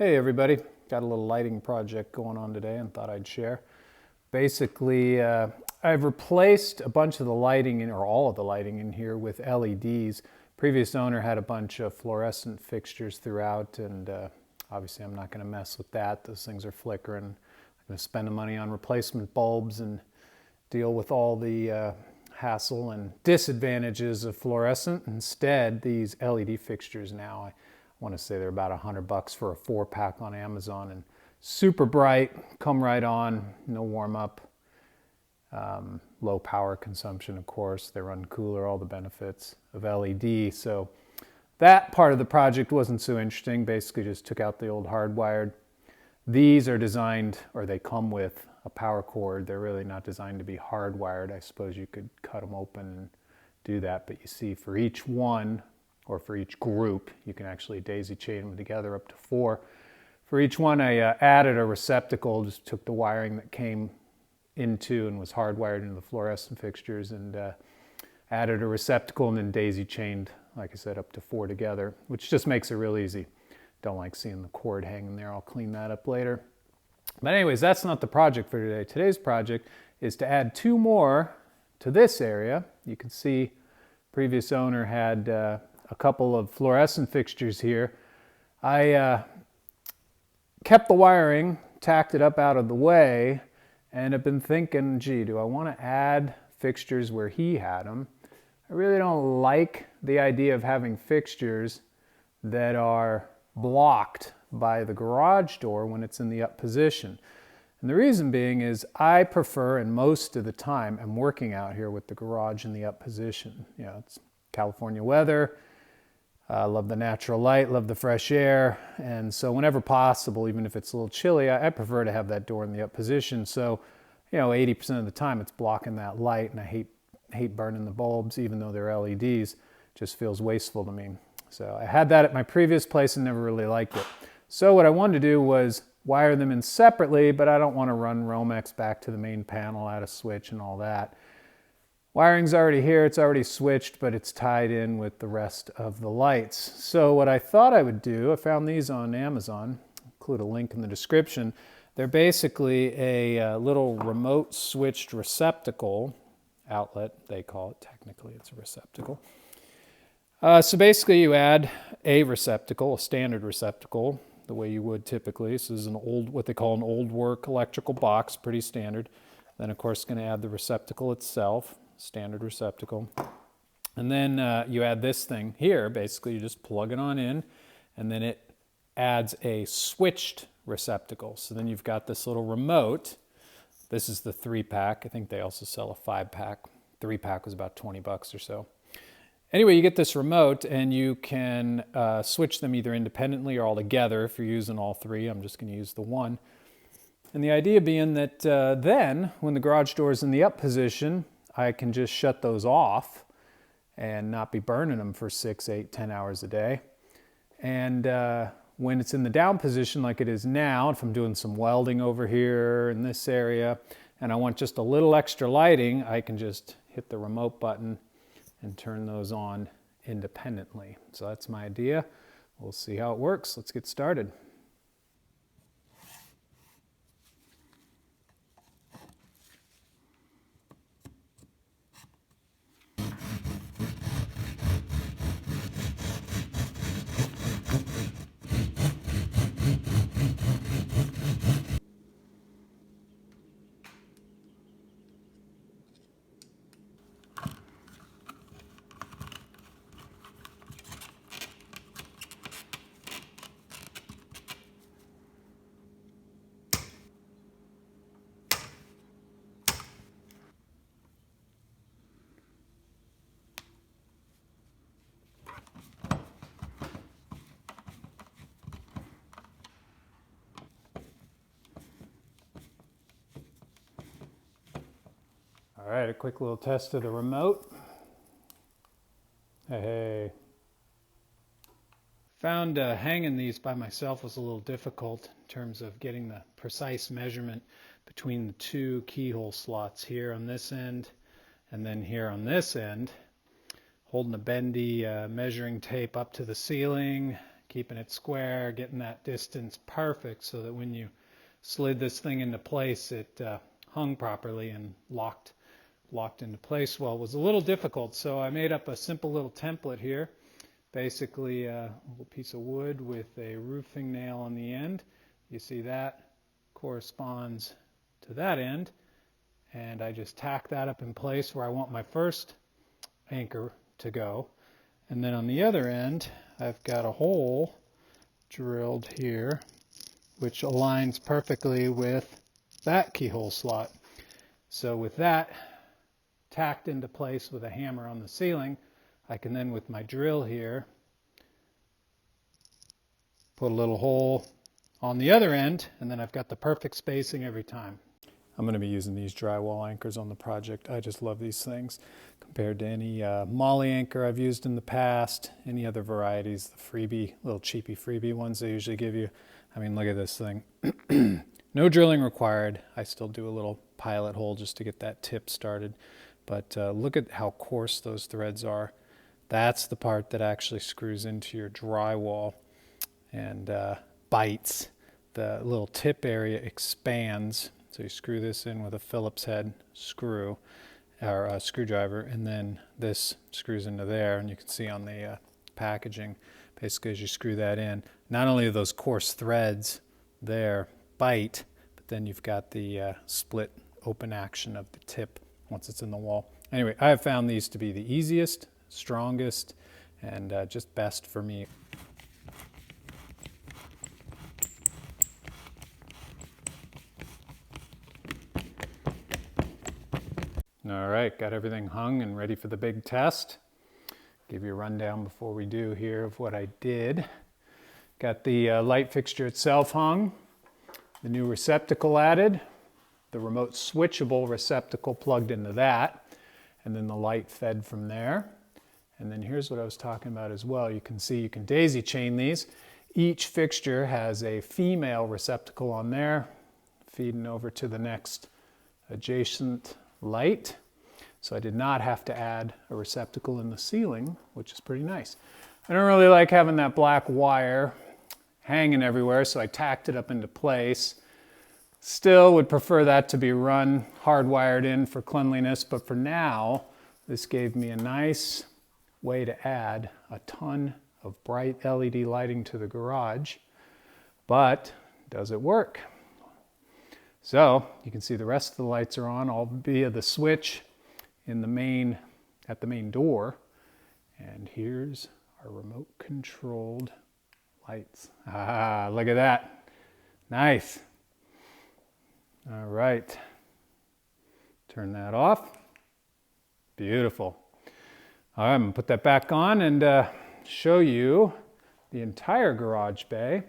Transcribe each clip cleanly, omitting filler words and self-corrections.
Hey everybody, got a little lighting project going on today and thought I'd share. Basically, I've replaced a bunch of the lighting or all of the lighting in here with LEDs. Previous owner had a bunch of fluorescent fixtures throughout, and obviously I'm not going to mess with that. Those things are flickering. I'm going to spend the money on replacement bulbs and deal with all the hassle and disadvantages of fluorescent. Instead, these LED fixtures now, I want to say they're about $100 for a 4-pack on Amazon, and super bright, come right on, no warm up, low power consumption, of course. They run cooler, all the benefits of LED. So that part of the project wasn't so interesting. Basically just took out the old hardwired. These are designed, or they come with a power cord. They're really not designed to be hardwired. I suppose you could cut them open and do that, but you see for each one, or for each group, you can actually daisy chain them together up to 4. For each one, I added a receptacle, just took the wiring that came into and was hardwired into the fluorescent fixtures and added a receptacle and then daisy chained, like I said, up to 4 together, which just makes it real easy. Don't like seeing the cord hanging there. I'll clean that up later. But anyways, that's not the project for today. Today's project is to add 2 more to this area. You can see previous owner had a couple of fluorescent fixtures here. I kept the wiring, tacked it up out of the way, and have been thinking, gee, do I want to add fixtures where he had them? I really don't like the idea of having fixtures that are blocked by the garage door when it's in the up position. And the reason being is I prefer, and most of the time, I'm working out here with the garage in the up position. You know, it's California weather. I love the natural light, love the fresh air, and so whenever possible, even if it's a little chilly, I prefer to have that door in the up position. So, 80% of the time it's blocking that light, and I hate burning the bulbs, even though they're LEDs. It just feels wasteful to me. So I had that at my previous place and never really liked it. So what I wanted to do was wire them in separately, but I don't want to run Romex back to the main panel, add a switch and all that. Wiring's already here, it's already switched, but it's tied in with the rest of the lights. So what I thought I would do, I found these on Amazon, include a link in the description. They're basically a little remote switched receptacle outlet, they call it. Technically it's a receptacle. So basically you add a receptacle, a standard receptacle, the way you would typically. This is what they call an old work electrical box, pretty standard. Then of course going to add the receptacle itself. Standard receptacle. And then you add this thing here. Basically you just plug it on in, and then it adds a switched receptacle. So then you've got this little remote. This is the 3-pack. I think they also sell a 5-pack. 3-pack was about $20 or so. Anyway, you get this remote and you can switch them either independently or all together. If you're using all 3, I'm just going to use the one. And the idea being that then when the garage door is in the up position, I can just shut those off and not be burning them for 6, 8, 10 hours a day. And when it's in the down position like it is now, if I'm doing some welding over here in this area and I want just a little extra lighting, I can just hit the remote button and turn those on independently. So that's my idea. We'll see how it works. Let's get started. All right, a quick little test of the remote. Hey. Found hanging these by myself was a little difficult in terms of getting the precise measurement between the 2 keyhole slots here on this end and then here on this end. Holding a bendy measuring tape up to the ceiling, keeping it square, getting that distance perfect so that when you slid this thing into place, it hung properly and locked into place. Well, it was a little difficult, so I made up a simple little template here. Basically a little piece of wood with a roofing nail on the end. You see that corresponds to that end, and I just tack that up in place where I want my first anchor to go. And then on the other end, I've got a hole drilled here which aligns perfectly with that keyhole slot. So with that tacked into place with a hammer on the ceiling, I can then, with my drill here, put a little hole on the other end, and then I've got the perfect spacing every time. I'm going to be using these drywall anchors on the project. I just love these things compared to any molly anchor I've used in the past, any other varieties, the freebie, little cheapy freebie ones they usually give you. I mean, look at this thing. No drilling required. I still do a little pilot hole just to get that tip started. But look at how coarse those threads are. That's the part that actually screws into your drywall and bites. The little tip area expands. So you screw this in with a Phillips head screw or a screwdriver, and then this screws into there, and you can see on the packaging, basically as you screw that in, not only are those coarse threads there bite, but then you've got the split open action of the tip once it's in the wall. Anyway, I have found these to be the easiest, strongest, and just best for me. All right, got everything hung and ready for the big test. Give you a rundown before we do here of what I did. Got the light fixture itself hung, the new receptacle added, the remote switchable receptacle plugged into that, and then the light fed from there. And then here's what I was talking about as well. You can see you can daisy chain these. Each fixture has a female receptacle on there, feeding over to the next adjacent light. So I did not have to add a receptacle in the ceiling, which is pretty nice. I don't really like having that black wire hanging everywhere, so I tacked it up into place. Still would prefer that to be run hardwired in for cleanliness, but for now, this gave me a nice way to add a ton of bright LED lighting to the garage. But does it work? So you can see the rest of the lights are on, all via the switch in the main, at the main door. And here's our remote controlled lights. Ah, look at that. Nice. All right. Turn that off. Beautiful. All right, I'm gonna put that back on and show you the entire garage bay,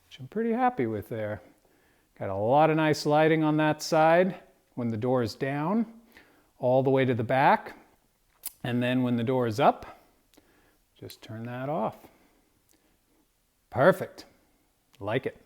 which I'm pretty happy with there. Got a lot of nice lighting on that side when the door is down, all the way to the back. And then when the door is up, just turn that off. Perfect. Like it.